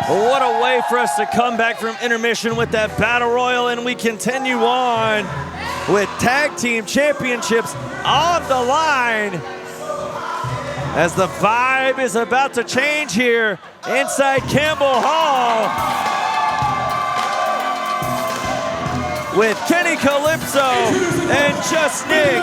What a way for us to come back from intermission with that battle royal, and we continue on with tag team championships on the line as the vibe is about to change here inside Campbell Hall with Kenny Calypso and Just Nick.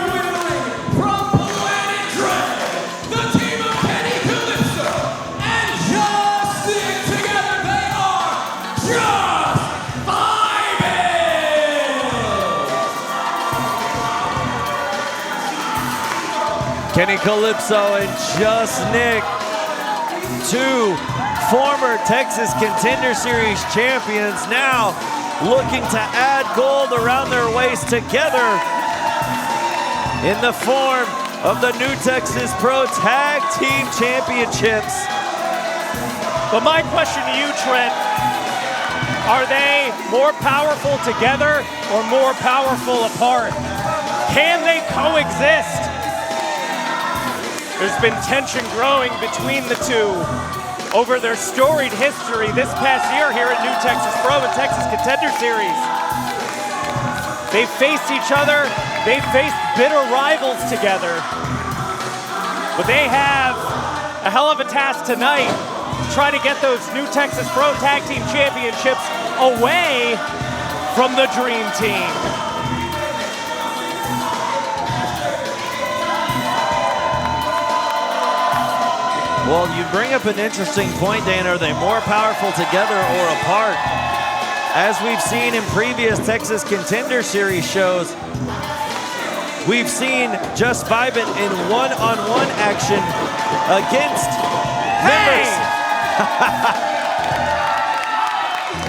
Kenny Calypso and Just Nick, two former Texas Contender Series champions, now looking to add gold around their waist together in the form of the New Texas Pro Tag Team Championships. But my question to you, Trent, are they more powerful together or more powerful apart? Can they coexist? There's been tension growing between the two over their storied history this past year here at New Texas Pro and Texas Contender Series. They've faced each other, they've faced bitter rivals together, but they have a hell of a task tonight to try to get those New Texas Pro Tag Team Championships away from the Dream Team. Well, you bring up an interesting point, Dan. Are they more powerful together or apart? As we've seen in previous Texas Contender Series shows, we've seen Just Vibin in one-on-one action against members.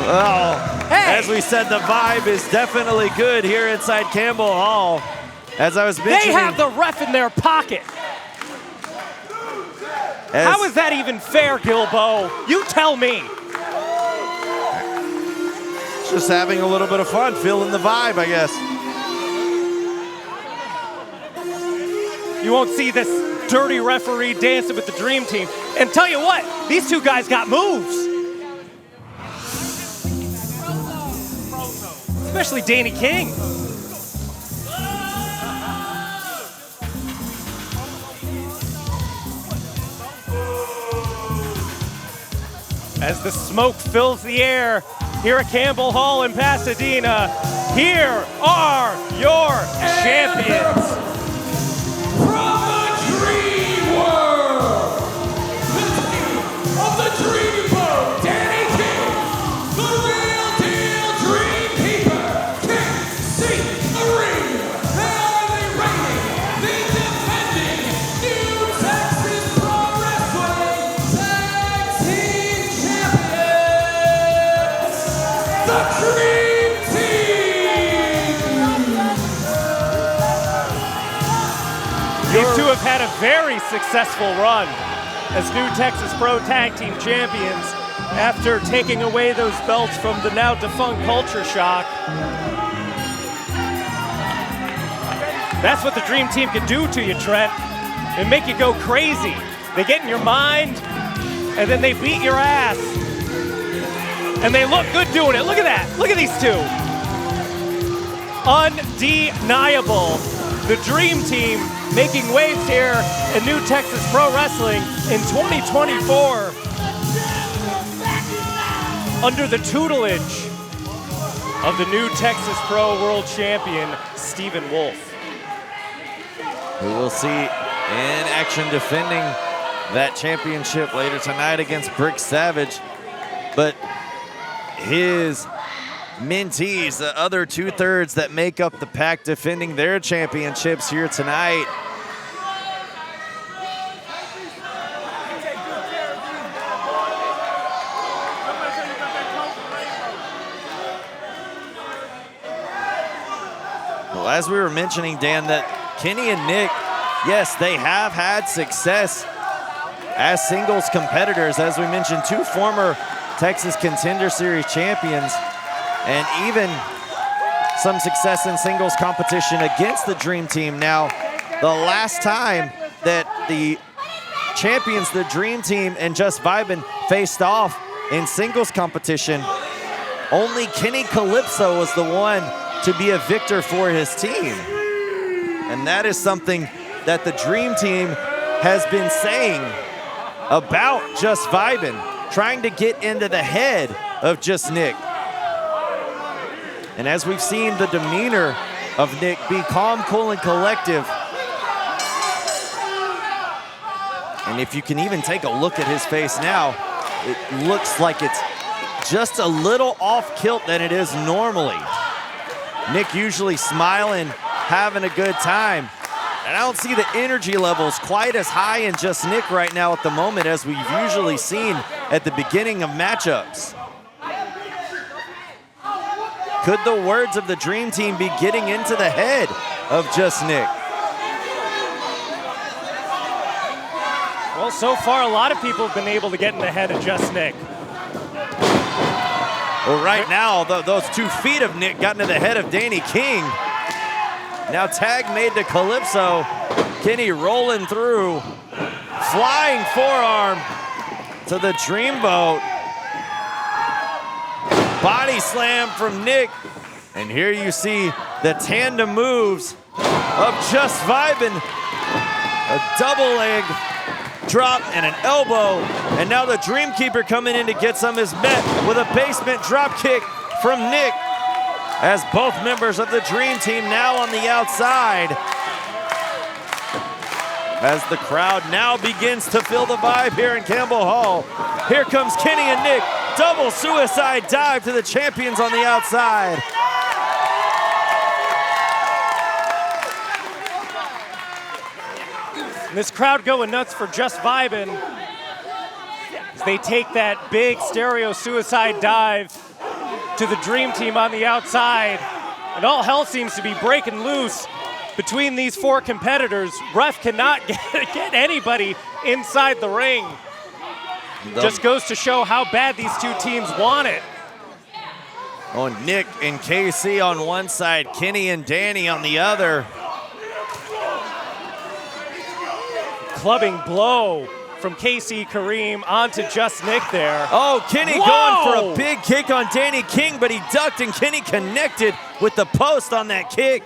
Well, as we said, the vibe is definitely good here inside Campbell Hall. As I was mentioning, they have the ref in their pocket. How is that even fair, Gilbo? You tell me. Just having a little bit of fun, feeling the vibe, I guess. You won't see this dirty referee dancing with the Dream Team. And tell you what, these two guys got moves. Especially Danny King. As the smoke fills the air here at Campbell Hall in Pasadena, here are your champions. From the Dream World, the team of the Dream Boat, Danny King, the real deal Dream Keeper, King C3. They are the reigning, the defending New Texas Pro Wrestling Tag Team Champions, the Dream Team. These two have had a very successful run as New Texas Pro Tag Team Champions after taking away those belts from the now defunct Culture Shock. That's what the Dream Team can do to you, Trent. They make you go crazy. They get in your mind, and then they beat your ass. And they look good doing it. Look at that. Look at these two. Undeniable. The Dream Team making waves here in New Texas Pro Wrestling in 2024 under the tutelage of the New Texas Pro World Champion, Stephen Wolf. We will see in action defending that championship later tonight against Brick Savage. But his mentees, the other two-thirds that make up the pack, defending their championships here tonight. Well, as we were mentioning, Dan, that Kenny and Nick, yes, they have had success as singles competitors. As we mentioned, two former Texas Contender Series champions, and even some success in singles competition against the Dream Team. Now, the last time that the champions, the Dream Team and Just Vibin, faced off in singles competition, only Kenny Calypso was the one to be a victor for his team. And that is something that the Dream Team has been saying about Just Vibin, trying to get into the head of Just Nick. And as we've seen the demeanor of Nick be calm, cool, and collective, and if you can even take a look at his face now, it looks like it's just a little off kilt than it is normally. Nick usually smiling, having a good time. And I don't see the energy levels quite as high in Just Nick right now at the moment as we've usually seen at the beginning of matchups. Could the words of the Dream Team be getting into the head of Just Nick? Well, so far, a lot of people have been able to get in the head of Just Nick. Well, right now, those 2 feet of Nick got into the head of Danny King. Now tag made to Calypso. Kenny rolling through. Flying forearm to the Dreamboat. Body slam from Nick. And here you see the tandem moves of Just Vibin. A double leg drop and an elbow. And now the Dreamkeeper coming in to get some is met with a basement drop kick from Nick, as both members of the Dream Team now on the outside. As the crowd now begins to feel the vibe here in Campbell Hall. Here comes Kenny and Nick. Double suicide dive to the champions on the outside. And this crowd going nuts for Just Vibin as they take that big stereo suicide dive to the Dream Team on the outside. And all hell seems to be breaking loose between these 4 competitors. Ref cannot get anybody inside the ring. Just goes to show how bad these 2 teams want it. Oh, Nick and KC on one side, Kenny and Danny on the other. Clubbing blow from KC Kareem onto Just Nick there. Oh, Kenny Whoa! going for a big kick on Danny King, but he ducked and Kenny connected with the post on that kick.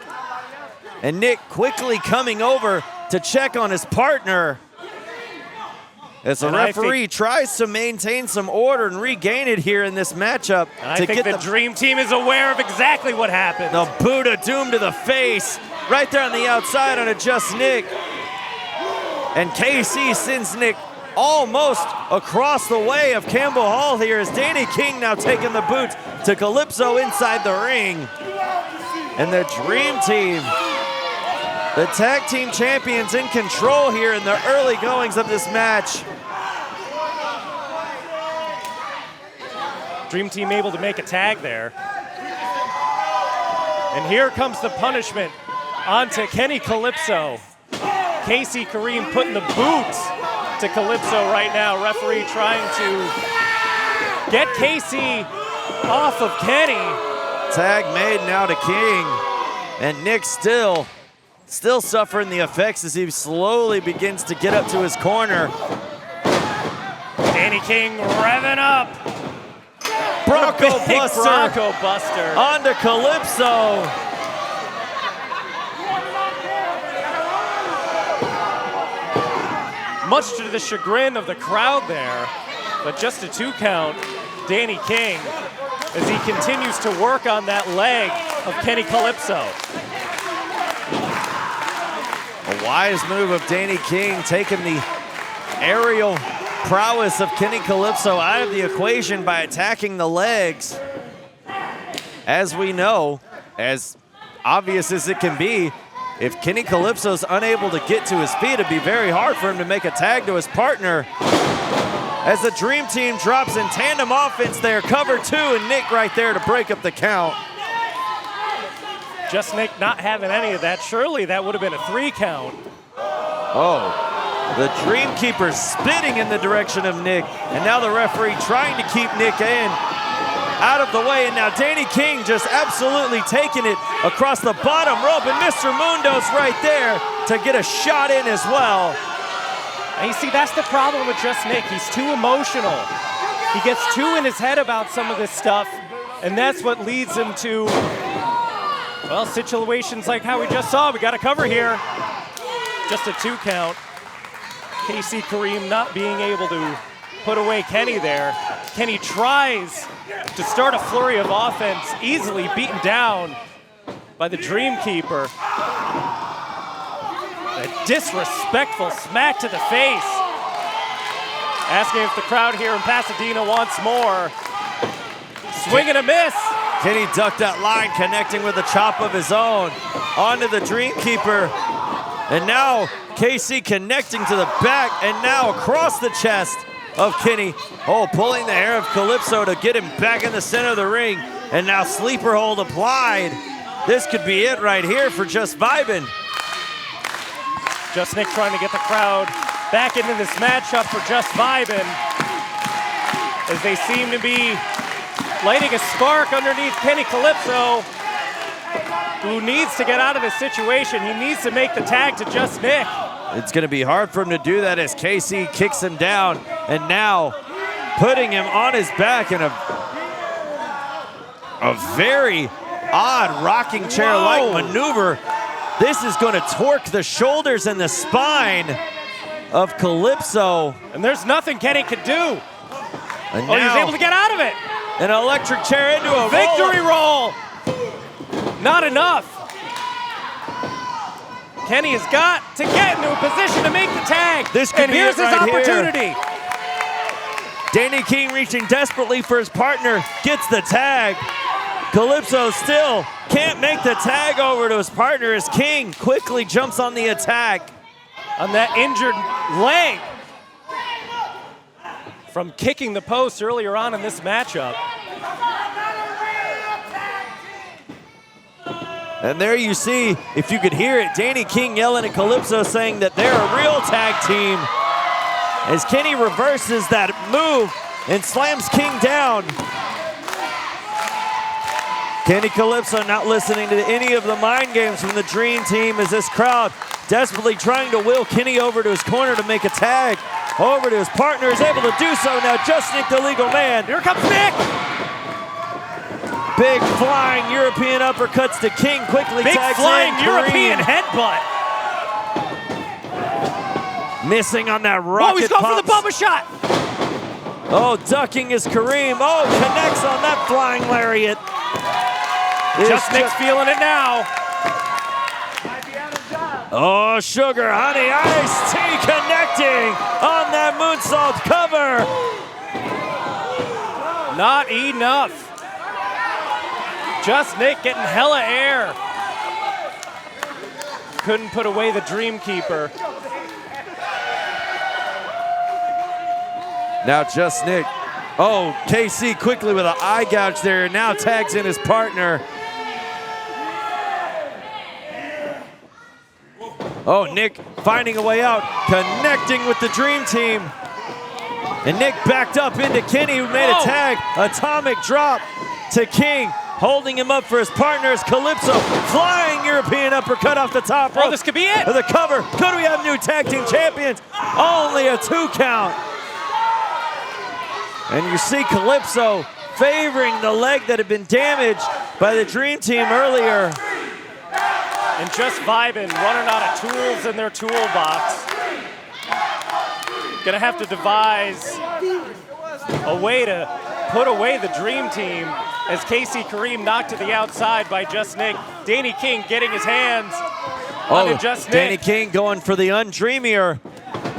And Nick quickly coming over to check on his partner as the referee tries to maintain some order and regain it here in this matchup. And I think the Dream Team is aware of exactly what happened. The boot of doom to the face right there on the outside on a Just Nick. And KC sends Nick almost across the way of Campbell Hall here as Danny King now taking the boot to Calypso inside the ring. And the Dream Team, the tag team champions, in control here in the early goings of this match. Dream Team able to make a tag there. And here comes the punishment onto Kenny Calypso. KC Kareem putting the boot to Calypso right now. Referee trying to get KC off of Kenny. Tag made now to King. And Nick still suffering the effects as he slowly begins to get up to his corner. Danny King revving up. Bronco Buster. Bronco Buster. Onto Calypso. Much to the chagrin of the crowd there, but just a 2 count. Danny King as he continues to work on that leg of Kenny Calypso. A wise move of Danny King, taking the aerial prowess of Kenny Calypso out of the equation by attacking the legs. As we know, as obvious as it can be, if Kenny Calypso's unable to get to his feet, it'd be very hard for him to make a tag to his partner. As the Dream Team drops in tandem offense there, cover 2, and Nick right there to break up the count. Just Nick not having any of that. Surely that would have been a 3 count. Oh, the Dreamkeeper spitting in the direction of Nick, and now the referee trying to keep Nick in. Out of the way, and now Danny King just absolutely taking it across the bottom rope, and Mr. Mundo's right there to get a shot in as well. And you see, that's the problem with Just Nick. He's too emotional. He gets too in his head about some of this stuff, and that's what leads him to, well, situations like how we just saw. We got a cover here. Just a 2 count. KC Kareem not being able to put away Kenny there. Kenny tries to start a flurry of offense, easily beaten down by the Dreamkeeper. A disrespectful smack to the face. Asking if the crowd here in Pasadena wants more. Swing and a miss. Kenny ducked that line, connecting with a chop of his own onto the Dreamkeeper. And now KC connecting to the back and now across the chest of Kenny. Oh, pulling the hair of Calypso to get him back in the center of the ring. And now sleeper hold applied. This could be it right here for Just Vibin. Just Nick trying to get the crowd back into this matchup for Just Vibin, as they seem to be lighting a spark underneath Kenny Calypso, who needs to get out of this situation. He needs to make the tag to Just Nick. It's going to be hard for him to do that as KC kicks him down and now putting him on his back in a very odd rocking chair-like maneuver. This is going to torque the shoulders and the spine of Calypso. And there's nothing Kenny could do. And oh, he's able to get out of it. An electric chair into a victory roll. Not enough. Kenny has got to get into a position to make the tag. This could be here's his right opportunity. Here. Danny King reaching desperately for his partner, gets the tag. Calypso still can't make the tag over to his partner as King quickly jumps on the attack. On that injured leg from kicking the post earlier on in this matchup. And there you see, if you could hear it, Danny King yelling at Calypso saying that they're a real tag team. As Kenny reverses that move and slams King down. Kenny Calypso not listening to any of the mind games from the Dream Team as this crowd desperately trying to will Kenny over to his corner to make a tag. Over to his partner, is able to do so now. Just Nick, the legal man. Here comes Nick. Big flying European uppercuts to King, quickly Big tags flying in European headbutt. Missing on that rocket. Oh, he's going for the Bubba shot. Oh, ducking is Kareem. Oh, connects on that flying lariat. Just Nick's feeling it now. Oh, Sugar Honey Iced Tea connecting on that moonsault cover. Not enough. Just Nick getting hella air. Couldn't put away the Dreamkeeper. Now Just Nick. Oh, KC quickly with an eye gouge there. Now tags in his partner. Oh, Nick finding a way out, connecting with the Dream Team. And Nick backed up into Kenny, who made a tag. Atomic drop to King, holding him up for his partners. Calypso, flying European uppercut off the top rope. Oh, this could be it. The cover. Could we have new tag team champions? Only a 2 count. And you see Calypso favoring the leg that had been damaged by the Dream Team earlier. And Just Vibin running out of tools in their toolbox. Gonna have to devise a way to put away the Dream Team as KC Kareem knocked to the outside by Just Nick. Danny King getting his hands onto Just Nick. Danny King going for the undreamier.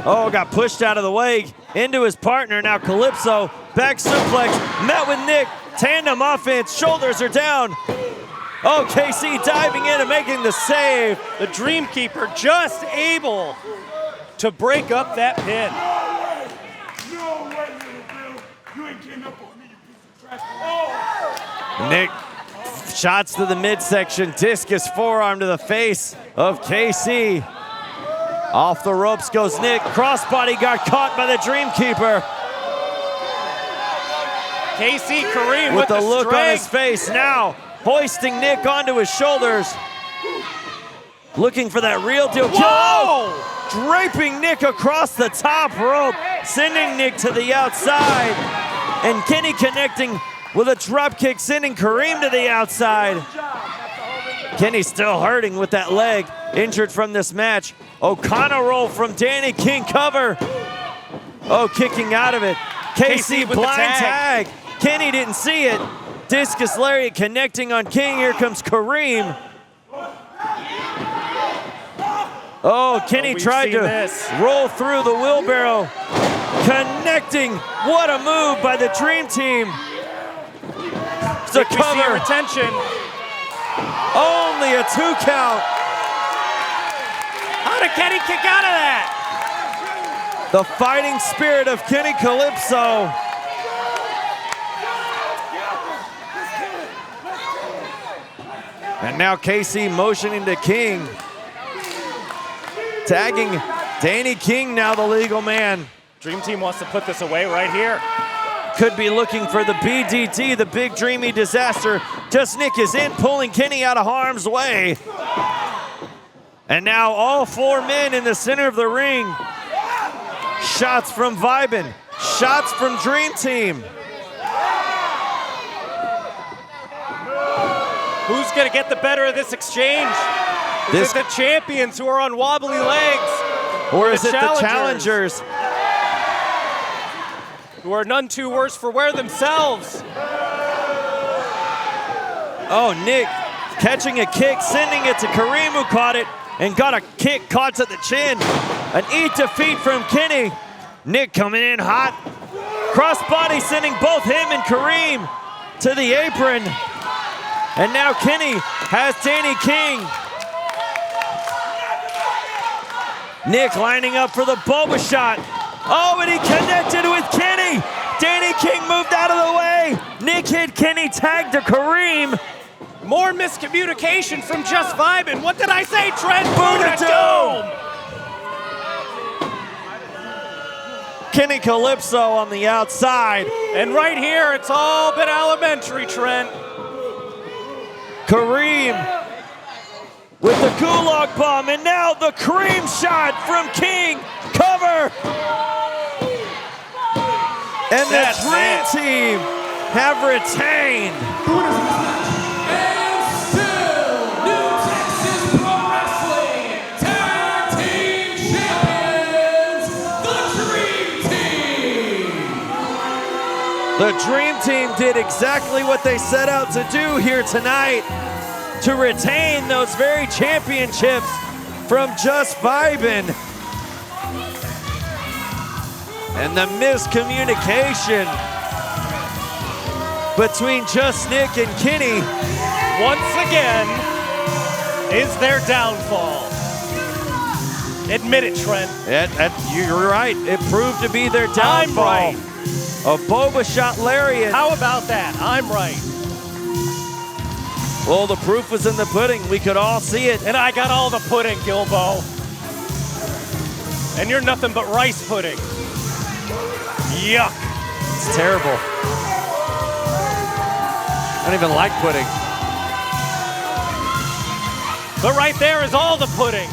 Oh, got pushed out of the way into his partner. Now Calypso, back suplex, met with Nick. Tandem offense, shoulders are down. Oh, KC diving in and making the save. The Dreamkeeper just able to break up that pin. No way, little Bill. You ain't getting up on me, you piece of trash. Oh! Nick shots to the midsection, discus forearm to the face of KC. Off the ropes goes Nick. Crossbody got caught by the Dreamkeeper. KC Kareem with the look strength on his face now, hoisting Nick onto his shoulders. Looking for that real deal kill. Oh, draping Nick across the top rope, sending Nick to the outside. and Kenny connecting with a drop kick, sending Kareem to the outside. Kenny still hurting with that leg, injured from this match. O'Connor roll from Danny King, cover. Oh, kicking out of it. Casey with the blind tag. tag. Kenny didn't see it. Discus lariat connecting on King. Here comes Kareem. Oh, Kenny tried to roll through the wheelbarrow. Connecting. What a move by the Dream Team. The cover. Retention. Only a 2 count. How did Kenny kick out of that? The fighting spirit of Kenny Calypso. And now Casey motioning to King. Tagging Danny King, now the legal man. Dream Team wants to put this away right here. Could be looking for the BDT, the big dreamy disaster. Just Nick is in, pulling Kenny out of harm's way. And now all 4 men in the center of the ring. Shots from Vibin, shots from Dream Team. Who's gonna get the better of this exchange? Is it the champions who are on wobbly legs? Or is it the challengers? Who are none too worse for wear themselves. Oh, Nick catching a kick, sending it to Kareem, who caught it and got a kick caught to the chin. An eat defeat from Kenny. Nick coming in hot. Crossbody sending both him and Kareem to the apron. And now Kenny has Danny King. Nick lining up for the boba shot. Oh, and he connected with Kenny. Danny King moved out of the way. Nick hit Kenny, tagged to Kareem. More miscommunication from Just Vibin. What did I say, Trent? Buddha Dome. Kenny Calypso on the outside. And right here, it's all been elementary, Trent. Kareem with the gulag bomb, and now the cream shot from King. Cover. And the Dream Team have retained. And still, New Texas Pro Wrestling Tag Team Champions, the Dream Team. The Dream Team did exactly what they set out to do here tonight, to retain those very championships from Just Vibin. And the miscommunication between Just Nick and Kenny once again is their downfall. Admit it, Trent. You're right. It proved to be their downfall. I'm right. A boba shot lariat. How about that? I'm right. Well, the proof was in the pudding. We could all see it. And I got all the pudding, Gilbo. And you're nothing but rice pudding. Yuck. It's terrible. I don't even like pudding. But right there is all the pudding.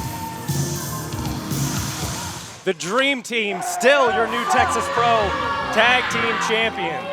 The Dream Team, still your new Texas Pro Tag Team Champions.